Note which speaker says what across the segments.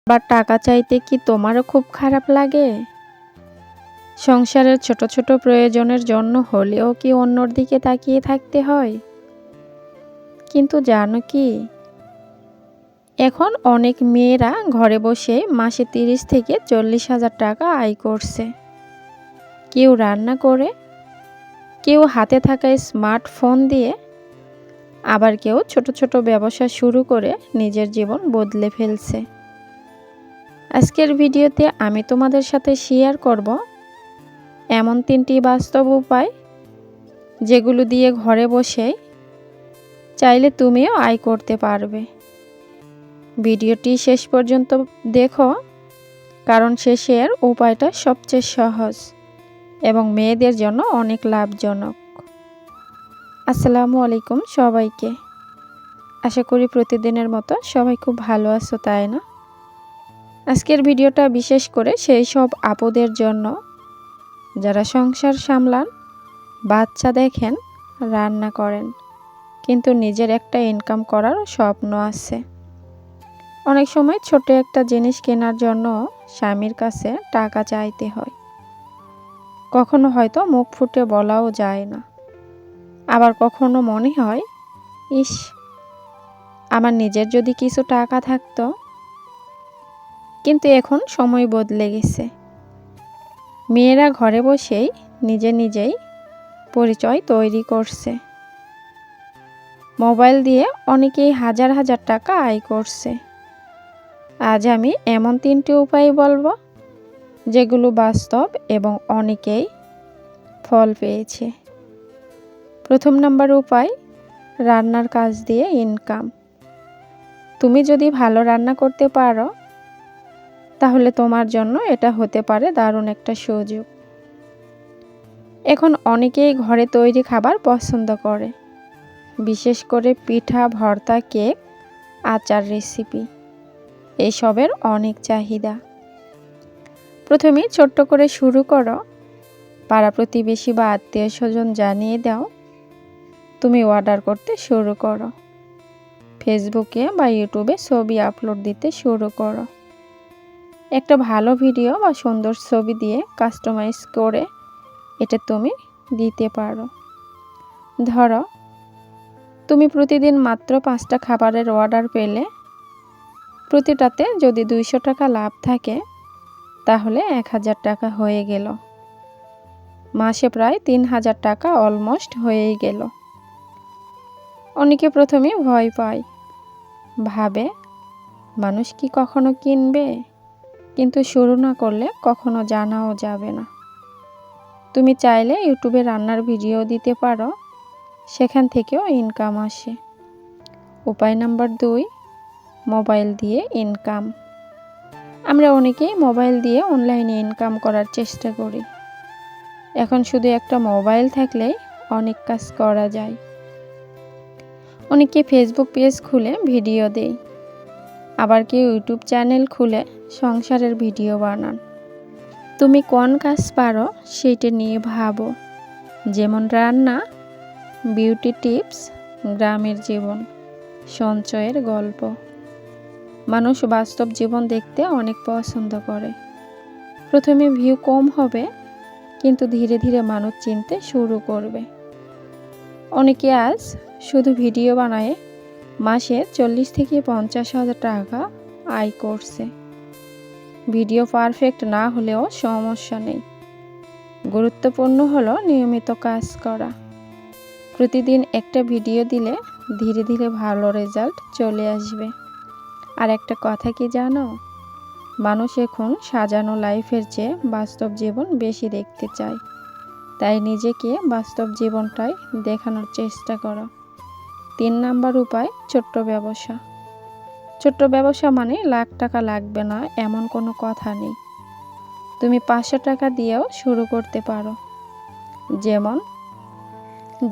Speaker 1: বা টাকা চাইতে কি তোমারও খুব খারাপ লাগে? সংসারের ছোট ছোট প্রয়োজনের জন্য হলেও কি অন্যর দিকে তাকিয়ে থাকতে হয়? কিন্তু জানো কি, এখন অনেক মেয়েরা ঘরে বসে মাসে ৩০ থেকে ৪০ হাজার টাকা আয় করছে। কেউ রান্না করে, কেউ হাতে থাকা স্মার্টফোন দিয়ে, আবার কেউ ছোট ছোট ব্যবসা শুরু করে নিজের জীবন বদলে ফেলছে। আজকের ভিডিওতে আমি তোমাদের সাথে শেয়ার করব এমন ৩টি বাস্তব উপায়, যেগুলো দিয়ে ঘরে বসেই চাইলে তুমিও আয় করতে পারবে। ভিডিওটি শেষ পর্যন্ত দেখো, কারণ শেষের উপায়টা সবচেয়ে সহজ এবং মেয়েদের জন্য অনেক লাভজনক। আসসালামু আলাইকুম সবাইকে। আশা করি প্রতিদিনের মতো সবাই খুব ভালো আছো, তাই না? আজকের ভিডিওটা বিশেষ করে সেই সব আপুদের জন্য যারা সংসার সামলান, বাচ্চা দেখেন, রান্না করেন, কিন্তু নিজের একটা ইনকাম করার স্বপ্ন আছে। অনেক সময় ছোট একটা জিনিস কেনার জন্য স্বামীর কাছে টাকা চাইতে হয়। কখনো হয়তো মুখ ফুটে বলাও যায় না। আবার কখনো মনে হয়, ইস, আমার নিজের যদি কিছু টাকা থাকতো। কিন্তু এখন সময় বদলে গেছে। মেয়েরা ঘরে বসেই নিজেই পরিচয় তৈরি করছে। মোবাইল দিয়ে অনেকেই হাজার হাজার টাকা আয় করছে। আজ আমি এমন 3টি উপায় বলবো, যেগুলো বাস্তব এবং অনেকেই ফল পেয়েছে। প্রথম নাম্বার উপায়, রান্নার কাজ দিয়ে ইনকাম। তুমি যদি ভালো রান্না করতে পারো, তাহলে তোমার জন্য এটা হতে পারে দারুণ একটা সুযোগ। এখন অনেকেই ঘরে তৈরি খাবার পছন্দ করে, বিশেষ করে পিঠা, ভর্তা, কেক, আচার রেসিপি, এসবের অনেক চাহিদা। প্রথমেই ছোট্ট করে শুরু করো। পাড়া প্রতিবেশী বা আত্মীয় স্বজন জানিয়ে দাও, তুমি অর্ডার করতে শুরু করো। ফেসবুকে বা ইউটিউবে ছবি আপলোড দিতে শুরু করো। একটা ভালো ভিডিও বা সুন্দর ছবি দিয়ে কাস্টমাইজ করে এটা তুমি দিতে পারো। ধরো, তুমি প্রতিদিন মাত্র 5টা খাবারের অর্ডার পেলে, প্রতিটাতে যদি 200 টাকা লাভ থাকে, তাহলে 1000 টাকা হয়ে গেল। মাসে প্রায় 3000 টাকা অলমোস্ট হয়েই গেল। অনেকে প্রথমে ভয় পায়, ভাবে মানুষ কি কখনো কিনবে, কিন্তু শুরু না করলে কখনো জানাও যাবে না। তুমি চাইলে ইউটিউবে রান্নার ভিডিও দিতে পারো, সেখান থেকেও ইনকাম আসে। উপায় নাম্বার 2, মোবাইল দিয়ে ইনকাম। আমরা অনেকেই মোবাইল দিয়ে অনলাইনে ইনকাম করার চেষ্টা করি। এখন শুধু একটা মোবাইল থাকলেই অনেক কাজ করা যায়। অনেকে ফেসবুক পেজ খুলে ভিডিও দেয়, আবার কেউ ইউটিউব চ্যানেল খুলে সংসারের ভিডিও বানান। তুমি কোন কাজ পারো সেইটা নিয়ে ভাবো, যেমন রান্না, বিউটি টিপস, গ্রামের জীবন, সঞ্চয়ের গল্প। মানুষ বাস্তব জীবন দেখতে অনেক পছন্দ করে। প্রথমে ভিউ কম হবে, কিন্তু ধীরে ধীরে মানুষ চিনতে শুরু করবে। অনেকে আজ শুধু ভিডিও বানায় মাসে 40 থেকে 50 হাজার টাকা আয় করছে। ভিডিও পারফেক্ট না হলেও সমস্যা নেই। গুরুত্বপূর্ণ হলো নিয়মিত কাজ করা। প্রতিদিন একটা ভিডিও দিলে ধীরে ধীরে ভালো রেজাল্ট চলে আসবে। আর একটা কথা কি জানো, মানুষ এখন সাজানো লাইফের চেয়ে বাস্তব জীবন বেশি দেখতে চায়। তাই নিজেকে বাস্তব জীবনটাই দেখানোর চেষ্টা করো। 3 নাম্বার উপায়, ছোট্ট ব্যবসা। ছোট্ট ব্যবসা মানে লাখ টাকা লাগবে না এমন কোনো কথা নেই। তুমি 500 টাকা দিয়েও শুরু করতে পারো।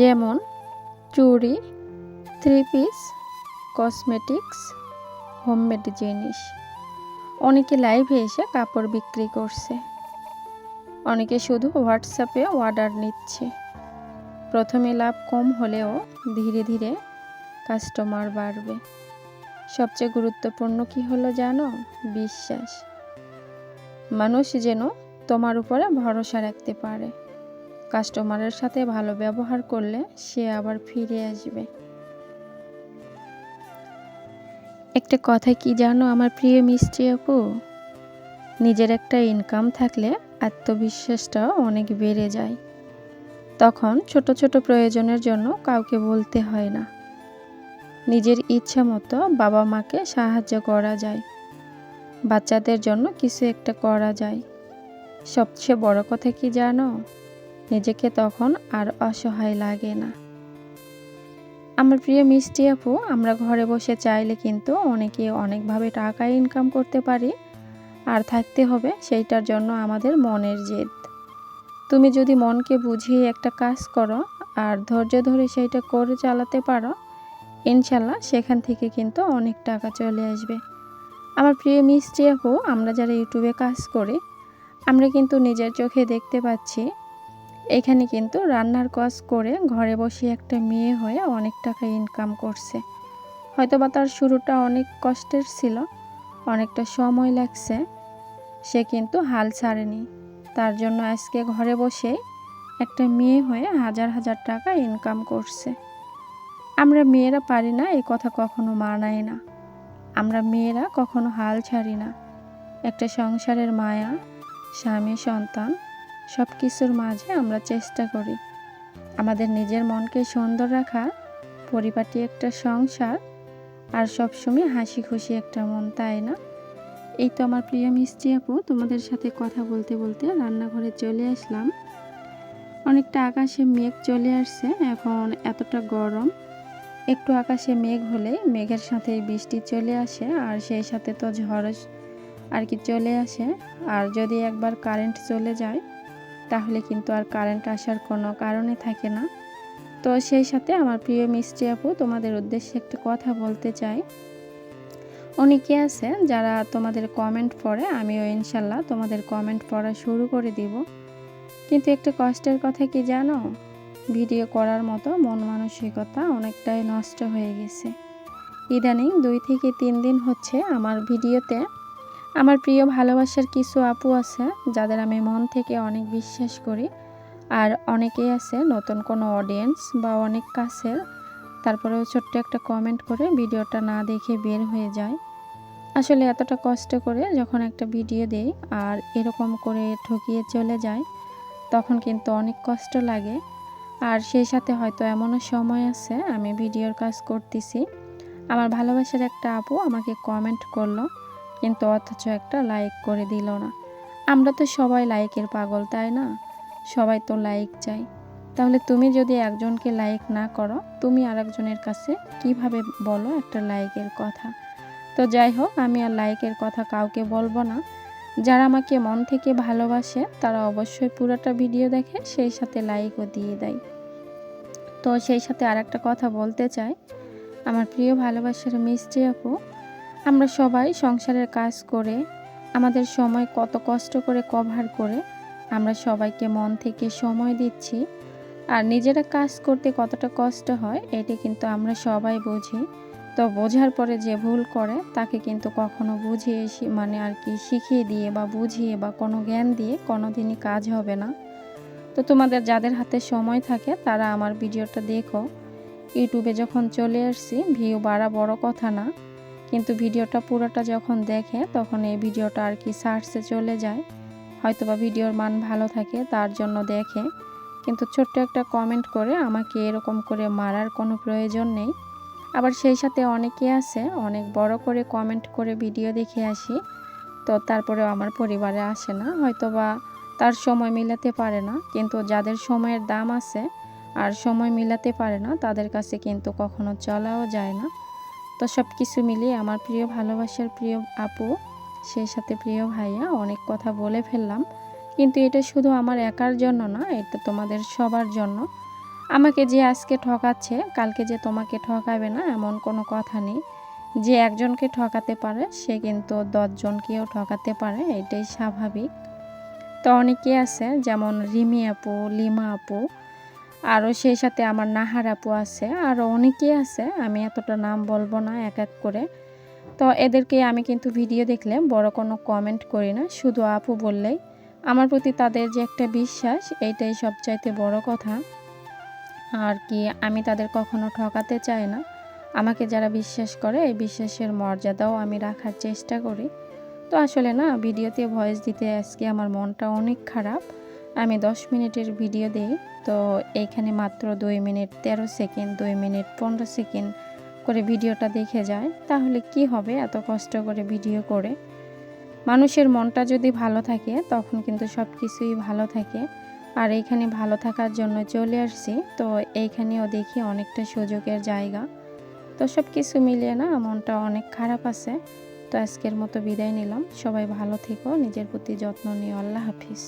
Speaker 1: যেমন চুড়ি, 3 পিস, কসমেটিক্স, হোমমেড জিনিস। অনেকে লাইভে এসে কাপড় বিক্রি করছে, অনেকে শুধু হোয়াটসঅ্যাপে অর্ডার নিচ্ছে। প্রথমে লাভ কম হলেও ধীরে ধীরে কাস্টমার বাড়বে। সবচেয়ে গুরুত্বপূর্ণ কি হলো জানো? বিশ্বাস। মানুষ যেন তোমার উপরে ভরসা রাখতে পারে। কাস্টমারের সাথে ভালো ব্যবহার করলে সে আবার ফিরে আসবে। একটা কথা কি জানো আমার প্রিয় মিষ্টি আপু? নিজের একটা ইনকাম থাকলে আত্মবিশ্বাসটাও অনেক বেড়ে যায়। তখন ছোট ছোট প্রয়োজনের জন্য কাউকে বলতে হয় না। নিজের ইচ্ছা মতো বাবা মাকে সাহায্য করা যায়। বাচ্চাদের জন্য কিছু একটা করা যায়। সবচেয়ে বড় কথা কি জানো? নিজেকে তখন আর অসহায় লাগে না। আমার প্রিয় মিষ্টি আপু, আমরা ঘরে বসে চাইলে কিন্তু অনেকে অনেকভাবে টাকা ইনকাম করতে পারি। আর থাকতে হবে সেইটার জন্য আমাদের মনের জেদ। তুমি যদি মনকে বুঝিয়ে একটা কাজ করো আর ধৈর্য ধরে সেইটা করে চালাতে পারো, ইনশাল্লাহ সেখান থেকে কিন্তু অনেক টাকা চলে আসবে। আমার প্রিয় মিষ্টি আপু, আমরা যারা ইউটিউবে কাজ করি, আমরা কিন্তু নিজের চোখে দেখতে পাচ্ছি এখানে কিন্তু রান্নার কাজ করে ঘরে বসে একটা মেয়ে হয়ে অনেক টাকা ইনকাম করছে। হয়তোবা তার শুরুটা অনেক কষ্টের ছিল, অনেকটা সময় লাগছে, সে কিন্তু হাল ছাড়েনি। তার জন্য আজকে ঘরে বসে একটা মেয়ে হয়ে হাজার হাজার টাকা ইনকাম করছে। আমরা মেয়েরা পারি না এই কথা কখনো মানায় না। আমরা মেয়েরা কখনো হাল ছাড়ি না। একটা সংসারের মায়া, স্বামী, সন্তান সব কিছুর মাঝে আমরা চেষ্টা করি আমাদের নিজের মনকে সুন্দর রাখার, পরিপাটি একটা সংসার, আর সবসময় হাসি খুশি একটা মন, তাই না? এই তো আমার প্রিয় মিষ্টি আপু, তোমাদের সাথে কথা বলতে বলতে রান্নাঘরে চলে আসলাম। অনেকটা আকাশে মেঘ চলে আসছে, এখন এতটা গরম। একটু আকাশে মেঘ হলে মেঘের সাথে বৃষ্টি চলে আসে, আর সেই সাথে তো ঝড় আর কি চলে আসে। আর যদি একবার কারেন্ট চলে যায় তাহলে কিন্তু আর কারেন্ট আসার কোনো কারণে থাকে না। তো সেই সাথে আমার প্রিয় মিষ্টি আপু, তোমাদের উদ্দেশ্যে একটা কথা বলতে চাই। অনেকে আছে যারা তোমাদের কমেন্ট পড়ে, আমিও ইনশাল্লাহ তোমাদের কমেন্ট পড়া শুরু করে দিব। কিন্তু একটা কষ্টের কথা কি জানো? ভিডিও করার মতো মন মানসিকতা অনেকটাই নষ্ট হয়ে গেছে। ইদানিং 2 থেকে 3 দিন হচ্ছে আমার ভিডিওতে আমার প্রিয় ভালোবাসার কিছু আপু আছে যাদের আমি মন থেকে অনেক বিশ্বাস করি, আর অনেকেই আছে নতুন কোনো অডিয়েন্স বা অনেক কাছের, তারপরেও ছোট্ট একটা কমেন্ট করে ভিডিওটা না দেখে বের হয়ে যায়। আসলে এতটা কষ্ট করে যখন একটা ভিডিও দেই আর এরকম করে ঠকিয়ে চলে যায়, তখন কিন্তু অনেক কষ্ট লাগে। আর সেই সাথে হয়তো এমনও সময় আছে আমি ভিডিওর কাজ করতেছি, আমার ভালোবাসার একটা আপু আমাকে কমেন্ট করলো, কিন্তু অথচ একটা লাইক করে দিল না। আমরা তো সবাই লাইকের পাগল, তাই না? সবাই তো লাইক চাই। তাহলে তুমি যদি একজনকে লাইক না করো, তুমি আরেকজনের কাছে কিভাবে বলো একটা লাইকের কথা? তো যাই হোক, আমি আর লাইকের কথা কাউকে বলবো না। যারা আমাকে মন থেকে ভালোবাসে তারা অবশ্যই পুরোটা ভিডিও দেখে, সেই সাথে লাইকও দিয়ে দেয়। তো সেই সাথে আর একটা কথা বলতে চাই, আমার প্রিয় ভালোবাসার মিষ্টি আপু, আমরা সবাই সংসারের কাজ করে আমাদের সময় কত কষ্ট করে কভার করে আমরা সবাইকে মন থেকে সময় দিচ্ছি, আর নিজেরা কাজ করতে কতটা কষ্ট হয় এটা কিন্তু আমরা সবাই বুঝি। তো বোঝার পরে যে ভুল করে তাকে কিন্তু কখনো বুঝিয়ে মানে আর কি শিখিয়ে দিয়ে বা বুঝিয়ে বা কোনো জ্ঞান দিয়ে কোনো দিনই কাজ হবে না। তো তোমাদের যাদের হাতে সময় থাকে তারা আমার ভিডিওটা দেখো। ইউটিউবে যখন চলে আসছি ভিউ বাড়া বড় কথা না, কিন্তু ভিডিওটা পুরোটা যখন দেখে তখন এই ভিডিওটা আর কি সার্চে চলে যায়। হয়তোবা ভিডিওর মান ভালো থাকে তার জন্য দেখে, কিন্তু ছোট্ট একটা কমেন্ট করে আমাকে এরকম করে মারার কোনো প্রয়োজন নেই। আবার সেই সাথে অনেকে আছে অনেক বড় করে কমেন্ট করে ভিডিও দেখে আসি, তো তারপরেও আমার পরিবারে আসে না, হয়তোবা তার সময় মিলাতে পারে না। কিন্তু যাদের সময়ের দাম আছে আর সময় মিলাতে পারে না তাদের কাছে কিন্তু কখনো চলাও যায় না। তো সব কিছু মিলিয়ে আমার প্রিয় ভালোবাসার প্রিয় আপু, সেই সাথে প্রিয় ভাইয়া, অনেক কথা বলে ফেললাম। কিন্তু এটা শুধু আমার একার জন্য না, এটা তোমাদের সবার জন্য। আমাকে যে আজকে ঠকাচ্ছে কালকে যে তোমাকে ঠকাবে না এমন কোনো কথা নেই। যে একজনকে ঠকাতে পারে সে কিন্তু 10 জনকেও ঠকাতে পারে, এটাই স্বাভাবিক। তো অনেকে আছে যেমন রিমি আপু, লিমা আপু, আরও সেই সাথে আমার নাহার আপু আছে, আরও অনেকেই আছে, আমি এতটা নাম বলবো না এক এক করে। তো এদেরকে আমি কিন্তু ভিডিও দেখলে বড় কোনো কমেন্ট করি না, শুধু আপু বললেই আমার প্রতি তাদের যে একটা বিশ্বাস, এইটাই সবচাইতে বড় কথা। আর কি আমি তাদের কখনো ঠকাতে চাই না। আমাকে যারা বিশ্বাস করে এই বিশ্বাসের মর্যাদাও আমি রাখার চেষ্টা করি। তো আসলে না, ভিডিওতে ভয়েস দিতে আজকে আমার মনটা অনেক খারাপ। আমি 10 মিনিটের ভিডিও দেই, তো এইখানে মাত্র 2 মিনিট 13 সেকেন্ড, 2 মিনিট 15 সেকেন্ড করে ভিডিওটা দেখে যায়। তাহলে কি হবে এত কষ্ট করে ভিডিও করে? মানুষের মনটা যদি ভালো থাকে তখন কিন্তু সব কিছুই ভালো থাকে। আর এইখানে ভালো থাকার জন্য চলে আসছি, তো এইখানেও দেখি অনেকটা সুযোগের জায়গা। তো সব কিছু মিলিয়ে না মনটা অনেক খারাপ আছে। তো আজকের মতো বিদায় নিলাম। সবাই ভালো থেকো, নিজের প্রতি যত্ন নিও। আল্লাহ হাফিজ।